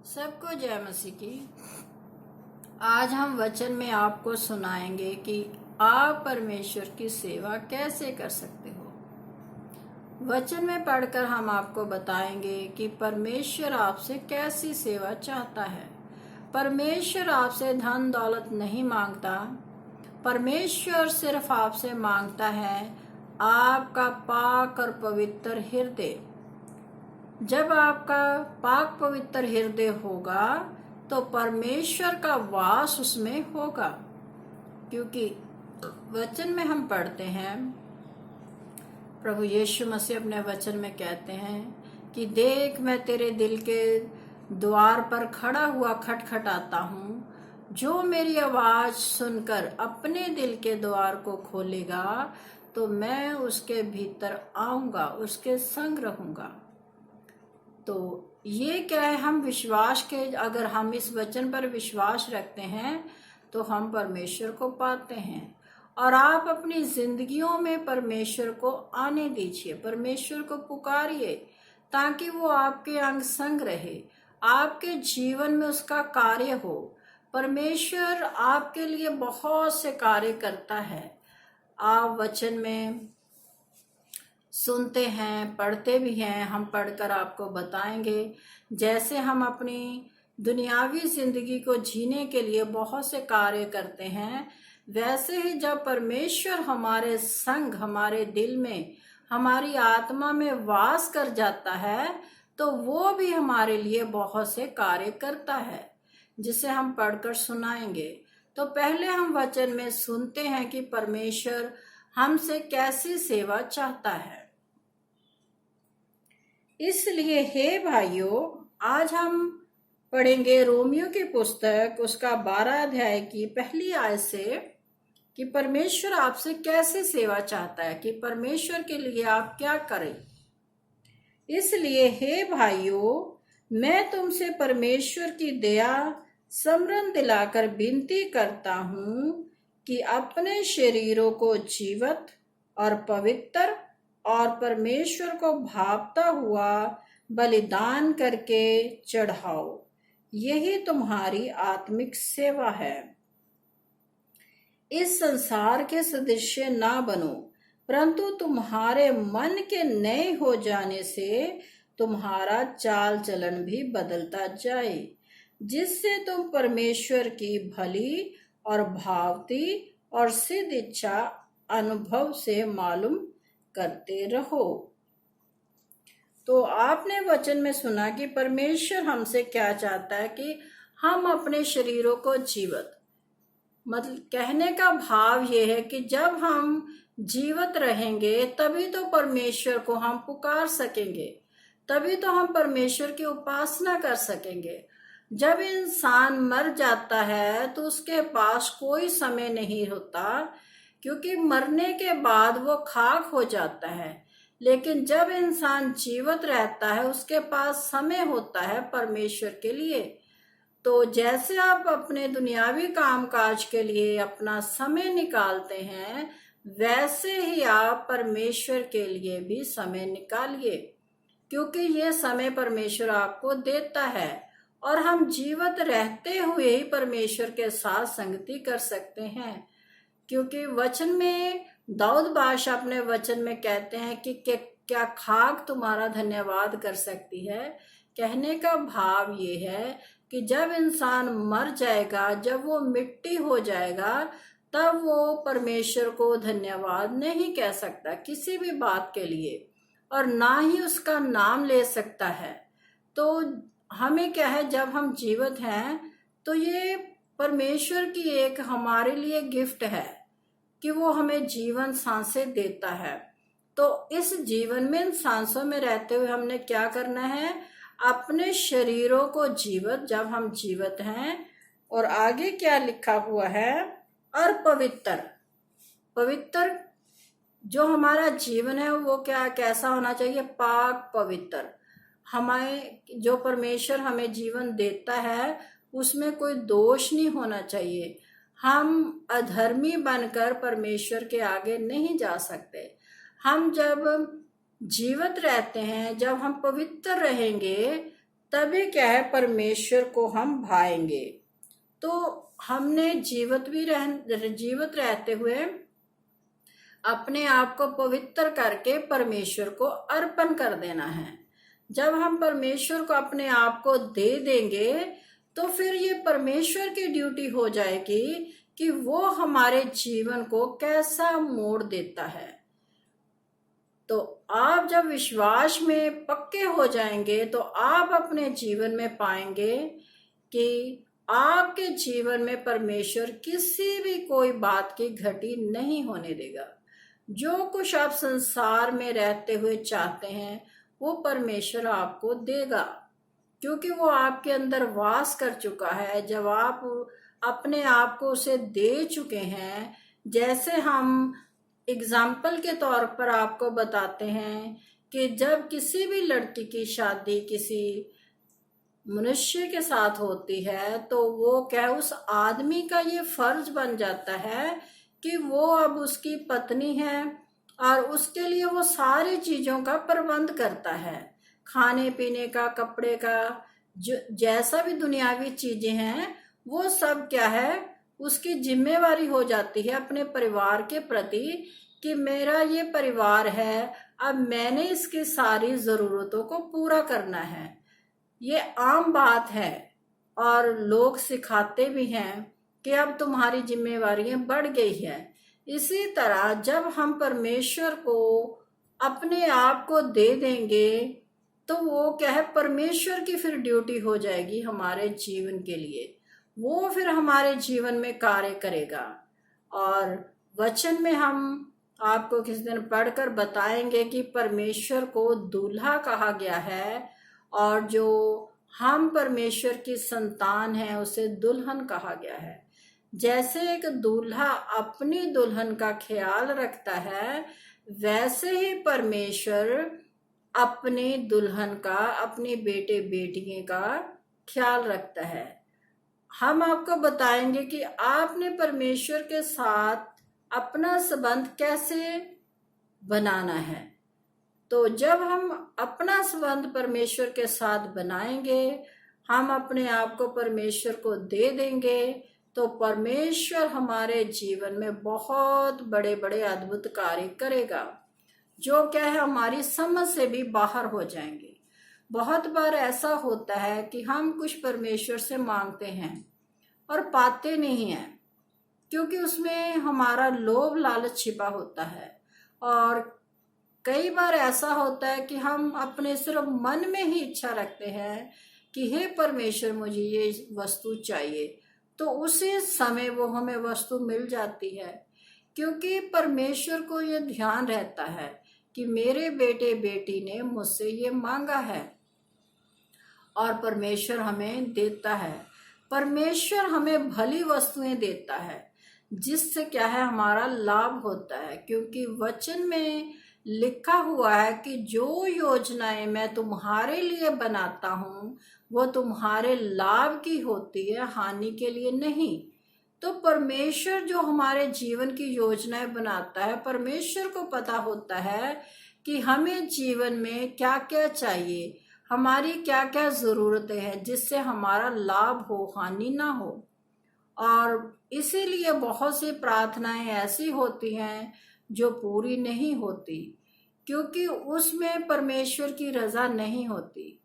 सबको जय मसीह की। आज हम वचन में आपको सुनाएंगे कि आप परमेश्वर की सेवा कैसे कर सकते हो। वचन में पढ़कर हम आपको बताएंगे कि परमेश्वर आपसे कैसी सेवा चाहता है। परमेश्वर आपसे धन दौलत नहीं मांगता। परमेश्वर सिर्फ आपसे मांगता है आपका पाक और पवित्र हृदय। जब आपका पाक पवित्र हृदय होगा तो परमेश्वर का वास उसमें होगा। क्योंकि वचन में हम पढ़ते हैं, प्रभु यीशु मसीह अपने वचन में कहते हैं कि देख मैं तेरे दिल के द्वार पर खड़ा हुआ खटखटाता हूँ। जो मेरी आवाज सुनकर अपने दिल के द्वार को खोलेगा तो मैं उसके भीतर आऊंगा, उसके संग रहूंगा। तो ये क्या है, हम विश्वास के, अगर हम इस वचन पर विश्वास रखते हैं तो हम परमेश्वर को पाते हैं। और आप अपनी जिंदगियों में परमेश्वर को आने दीजिए, परमेश्वर को पुकारिए ताकि वो आपके अंग संग रहे, आपके जीवन में उसका कार्य हो। परमेश्वर आपके लिए बहुत से कार्य करता है। आप वचन में सुनते हैं, पढ़ते भी हैं, हम पढ़कर आपको बताएंगे। जैसे हम अपनी दुनियावी जिंदगी को जीने के लिए बहुत से कार्य करते हैं, वैसे ही जब परमेश्वर हमारे संग, हमारे दिल में, हमारी आत्मा में वास कर जाता है तो वो भी हमारे लिए बहुत से कार्य करता है, जिसे हम पढ़कर सुनाएंगे। तो पहले हम वचन में सुनते हैं कि परमेश्वर हमसे कैसी सेवा चाहता है। इसलिए हे भाइयों, आज हम पढ़ेंगे रोमियो की पुस्तक उसका 12 अध्याय की पहली आयत से कि परमेश्वर आपसे कैसे सेवा चाहता है, कि परमेश्वर के लिए आप क्या करें। इसलिए हे भाइयों, मैं तुमसे परमेश्वर की दया स्मरण दिलाकर विनती करता हूं कि अपने शरीरों को जीवित और पवित्र और परमेश्वर को भावता हुआ बलिदान करके चढ़ाओ। यही तुम्हारी आत्मिक सेवा है। इस संसार के सदृश्य ना बनो, परंतु तुम्हारे मन के नए हो जाने से तुम्हारा चाल चलन भी बदलता जाए, जिससे तुम परमेश्वर की भली और भावती और सिद्ध इच्छा अनुभव से मालूम करते रहो। तो आपने वचन में सुना कि परमेश्वर हमसे क्या चाहता है, कि हम अपने शरीरों को जीवित, मतलब कहने का भाव ये है कि जब हम जीवित रहेंगे तभी तो परमेश्वर को हम पुकार सकेंगे, तभी तो हम परमेश्वर की उपासना कर सकेंगे। जब इंसान मर जाता है तो उसके पास कोई समय नहीं होता, क्योंकि मरने के बाद वो खाक हो जाता है। लेकिन जब इंसान जीवित रहता है उसके पास समय होता है परमेश्वर के लिए। तो जैसे आप अपने दुनियावी कामकाज के लिए अपना समय निकालते हैं, वैसे ही आप परमेश्वर के लिए भी समय निकालिए, क्योंकि ये समय परमेश्वर आपको देता है और हम जीवित रहते हुए ही परमेश्वर के साथ संगति कर सकते हैं। क्योंकि वचन में दाऊद बादशाह अपने वचन में कहते हैं कि क्या खाक तुम्हारा धन्यवाद कर सकती है। कहने का भाव ये है कि जब इंसान मर जाएगा, जब वो मिट्टी हो जाएगा, तब वो परमेश्वर को धन्यवाद नहीं कह सकता किसी भी बात के लिए, और ना ही उसका नाम ले सकता है। तो हमें क्या है, जब हम जीवित हैं तो ये परमेश्वर की एक हमारे लिए गिफ्ट है कि वो हमें जीवन सांसें देता है। तो इस जीवन में, इन सांसों में रहते हुए हमने क्या करना है, अपने शरीरों को जीवित, जब हम जीवित हैं, और आगे क्या लिखा हुआ है, और पवित्र। पवित्र जो हमारा जीवन है वो क्या, कैसा होना चाहिए, पाक पवित्र। हमें जो परमेश्वर हमें जीवन देता है उसमें कोई दोष नहीं होना चाहिए। हम अधर्मी बनकर परमेश्वर के आगे नहीं जा सकते। हम जब जीवित रहते हैं, जब हम पवित्र रहेंगे, तभी क्या है, परमेश्वर को हम भाएंगे। तो हमने जीवित रहते हुए अपने आप को पवित्र करके परमेश्वर को अर्पण कर देना है। जब हम परमेश्वर को अपने आप को दे देंगे तो फिर ये परमेश्वर की ड्यूटी हो जाएगी कि वो हमारे जीवन को कैसा मोड़ देता है। तो आप जब विश्वास में पक्के हो जाएंगे तो आप अपने जीवन में पाएंगे कि आपके जीवन में परमेश्वर किसी भी कोई बात की घटी नहीं होने देगा। जो कुछ आप संसार में रहते हुए चाहते हैं वो परमेश्वर आपको देगा, क्योंकि वो आपके अंदर वास कर चुका है। जब आप अपने आप को उसे दे चुके हैं, जैसे हम एग्जाम्पल के तौर पर आपको बताते हैं कि जब किसी भी लड़की की शादी किसी मनुष्य के साथ होती है तो वो क्या, उस आदमी का ये फर्ज बन जाता है कि वो अब उसकी पत्नी है और उसके लिए वो सारी चीजों का प्रबंध करता है, खाने पीने का, कपड़े का, जो जैसा भी दुनियावी चीजें हैं वो सब क्या है, उसकी जिम्मेवारी हो जाती है अपने परिवार के प्रति कि मेरा ये परिवार है, अब मैंने इसकी सारी जरूरतों को पूरा करना है। ये आम बात है और लोग सिखाते भी हैं कि अब तुम्हारी जिम्मेवारियां बढ़ गई है। इसी तरह जब हम परमेश्वर को अपने आप को दे देंगे तो वो क्या है, परमेश्वर की फिर ड्यूटी हो जाएगी हमारे जीवन के लिए। वो फिर हमारे जीवन में कार्य करेगा। और वचन में हम आपको किसी दिन पढ़कर बताएंगे कि परमेश्वर को दूल्हा कहा गया है और जो हम परमेश्वर की संतान हैं उसे दुल्हन कहा गया है। जैसे एक दूल्हा अपनी दुल्हन का ख्याल रखता है, वैसे ही परमेश्वर अपनी दुल्हन का, अपनी बेटे बेटियों का ख्याल रखता है। हम आपको बताएंगे कि आपने परमेश्वर के साथ अपना संबंध कैसे बनाना है। तो जब हम अपना संबंध परमेश्वर के साथ बनाएंगे, हम अपने आप को परमेश्वर को दे देंगे, तो परमेश्वर हमारे जीवन में बहुत बड़े बड़े अद्भुत कार्य करेगा, जो क्या है हमारी समझ से भी बाहर हो जाएंगे। बहुत बार ऐसा होता है कि हम कुछ परमेश्वर से मांगते हैं और पाते नहीं हैं, क्योंकि उसमें हमारा लोभ लालच छिपा होता है। और कई बार ऐसा होता है कि हम अपने सिर्फ मन में ही इच्छा रखते हैं कि हे परमेश्वर मुझे ये वस्तु चाहिए, तो उसी समय वो हमें वस्तु मिल जाती है, क्योंकि परमेश्वर को ये ध्यान रहता है कि मेरे बेटे बेटी ने मुझसे ये मांगा है और परमेश्वर हमें देता है। परमेश्वर हमें भली वस्तुएं देता है जिससे क्या है, हमारा लाभ होता है, क्योंकि वचन में लिखा हुआ है कि जो योजनाएं मैं तुम्हारे लिए बनाता हूं वो तुम्हारे लाभ की होती है, हानि के लिए नहीं। तो परमेश्वर जो हमारे जीवन की योजनाएं बनाता है, परमेश्वर को पता होता है कि हमें जीवन में क्या क्या चाहिए, हमारी क्या क्या जरूरतें हैं, जिससे हमारा लाभ हो, हानि ना हो। और इसीलिए बहुत सी प्रार्थनाएं ऐसी होती हैं जो पूरी नहीं होती, क्योंकि उसमें परमेश्वर की रजा नहीं होती।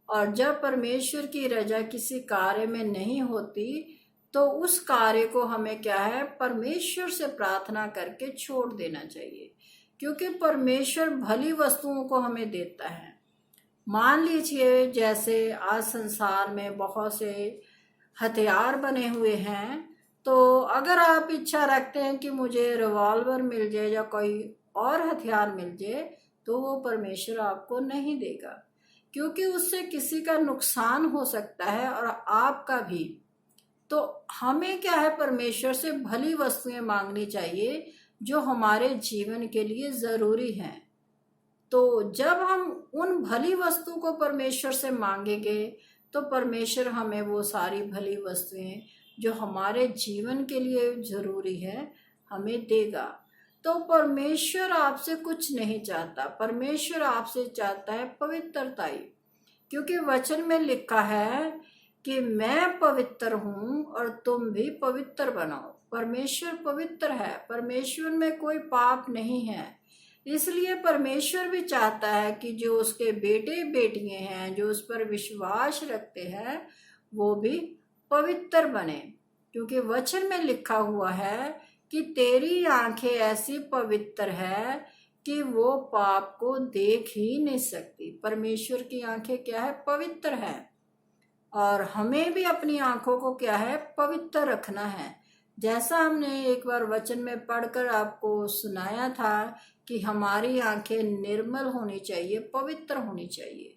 और जब परमेश्वर की रजा किसी कार्य में नहीं होती तो उस कार्य को हमें क्या है, परमेश्वर से प्रार्थना करके छोड़ देना चाहिए, क्योंकि परमेश्वर भली वस्तुओं को हमें देता है। मान लीजिए जैसे आज संसार में बहुत से हथियार बने हुए हैं, तो अगर आप इच्छा रखते हैं कि मुझे रिवॉल्वर मिल जाए या कोई और हथियार मिल जाए, तो वो परमेश्वर आपको नहीं देगा, क्योंकि उससे किसी का नुकसान हो सकता है और आपका भी। तो हमें क्या है, परमेश्वर से भली वस्तुएं मांगनी चाहिए जो हमारे जीवन के लिए जरूरी हैं। तो जब हम उन भली वस्तु को परमेश्वर से मांगेंगे तो परमेश्वर हमें वो सारी भली वस्तुएं जो हमारे जीवन के लिए जरूरी है हमें देगा। तो परमेश्वर आपसे कुछ नहीं चाहता, परमेश्वर आपसे चाहता है पवित्रता। क्योंकि वचन में लिखा है कि मैं पवित्र हूं और तुम भी पवित्र बनाओ। परमेश्वर पवित्र है, परमेश्वर में कोई पाप नहीं है। इसलिए परमेश्वर भी चाहता है कि जो उसके बेटे बेटियां हैं, जो उस पर विश्वास रखते हैं, वो भी पवित्र बने। क्योंकि वचन में लिखा हुआ है कि तेरी आंखें ऐसी पवित्र है कि वो पाप को देख ही नहीं सकती। परमेश्वर की आंखें क्या है? पवित्र है। और हमें भी अपनी आंखों को क्या है? पवित्र रखना है। जैसा हमने एक बार वचन में पढ़कर आपको सुनाया था कि हमारी आंखें निर्मल होनी चाहिए, पवित्र होनी चाहिए।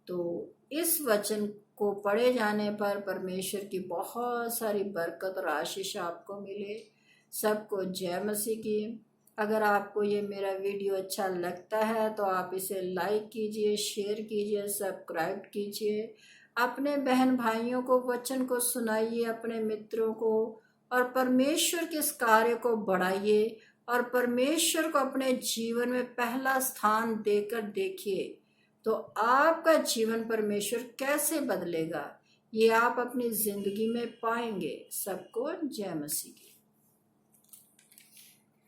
तो इस वचन को पढ़े जाने पर परमेश्वर की बहुत सारी बरकत और आशीष आपको मिले। सबको जय मसीह की। अगर आपको ये मेरा वीडियो अच्छा लगता है तो आप इसे लाइक कीजिए, शेयर कीजिए, सब्सक्राइब कीजिए। अपने बहन भाइयों को वचन को सुनाइए, अपने मित्रों को, और परमेश्वर के इस कार्य को बढ़ाइए और परमेश्वर को अपने जीवन में पहला स्थान देकर देखिए। तो आपका जीवन परमेश्वर कैसे बदलेगा, ये आप अपनी जिंदगी में पाएंगे। सबको जय मसीह की।